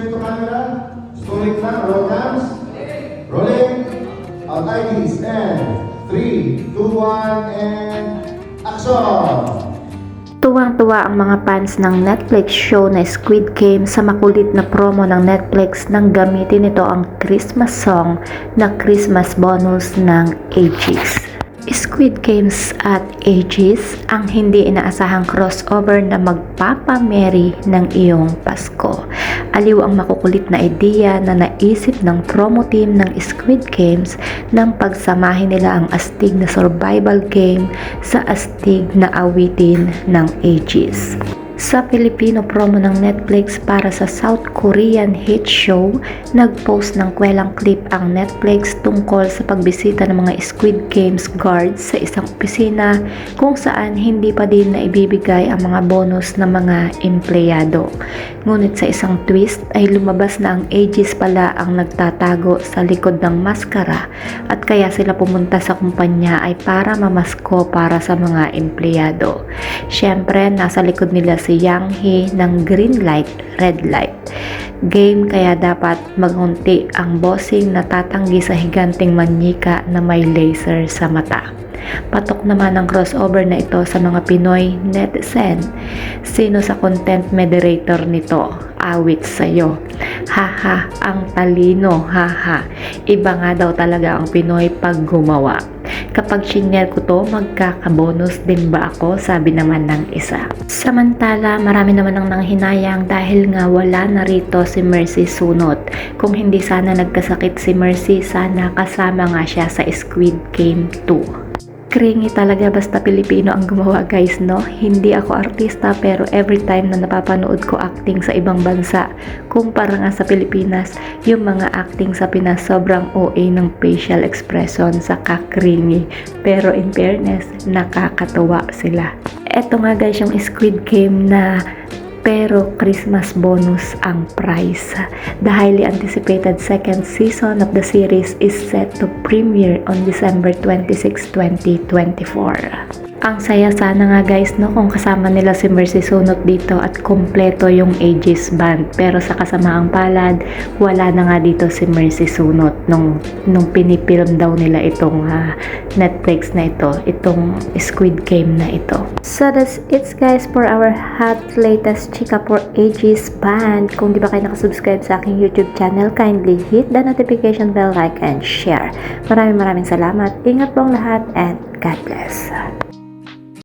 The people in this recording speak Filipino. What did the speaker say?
straight to camera. Story lang, roll cams. Rolling. Out IDs. And 3, 2, 1, and action! Tuwang-tuwa ang mga fans ng Netflix show na Squid Game sa makulit na promo ng Netflix nang gamitin ito ang Christmas song na Christmas bonus ng Aegis. Squid Games at Aegis ang hindi inaasahang crossover na magpapameri ng iyong Pasko. Aliw ang makukulit na ideya na naisip ng promo team ng Squid Games nang pagsamahin nila ang astig na survival game sa astig na awitin ng Aegis. Sa Filipino promo ng Netflix para sa South Korean hit show, nagpost ng kwelang clip ang Netflix tungkol sa pagbisita ng mga Squid Games guards sa isang opisina kung saan hindi pa din na ibibigay ang mga bonus ng mga empleyado. Ngunit sa isang twist ay lumabas na ang Aegis pala ang nagtatago sa likod ng maskara at kaya sila pumunta sa kumpanya ay para mamasko para sa mga empleyado. Siyempre, nasa likod nila si Yang Hee ng green light, red light game kaya dapat magunti ang bossing na tatanggi sa higanting manyika na may laser sa mata. Patok naman ang crossover na ito sa mga Pinoy netizen. Sino sa content moderator nito? Awit sa'yo. Haha, ang talino, haha. Iba nga daw talaga ang Pinoy pag gumawa. Kapag shinare ko to, magkakabonus din ba ako? Sabi naman ng isa. Samantala, marami naman ang nanghinayang dahil nga wala na rito si Mercy Sunot. Kung hindi sana nagkasakit si Mercy, sana kasama nga siya sa Squid Game 2. Cringy talaga basta Pilipino ang gumawa guys, no? Hindi ako artista pero every time na napapanood ko acting sa ibang bansa, kumpara nga sa Pilipinas, yung mga acting sa Pinas sobrang OA ng facial expression sa cringy. Pero in fairness, nakakatuwa sila. Eto nga guys yung Squid Game na pero Christmas bonus ang prize. The highly anticipated second season of the series is set to premiere on December 26, 2024. Ang saya sana nga guys, no, kung kasama nila si Mercy Sunot dito at kompleto yung Aegis band. Pero sa kasamaang palad, wala na nga dito si Mercy Sunot nung pinipilm daw nila itong Netflix na ito, itong Squid Game na ito. So that's it guys for our hot latest chika for Aegis band. Kung di ba kayo nakasubscribe sa aking YouTube channel, kindly hit the notification bell, like and share. Maraming salamat. Ingat po ang lahat and God bless.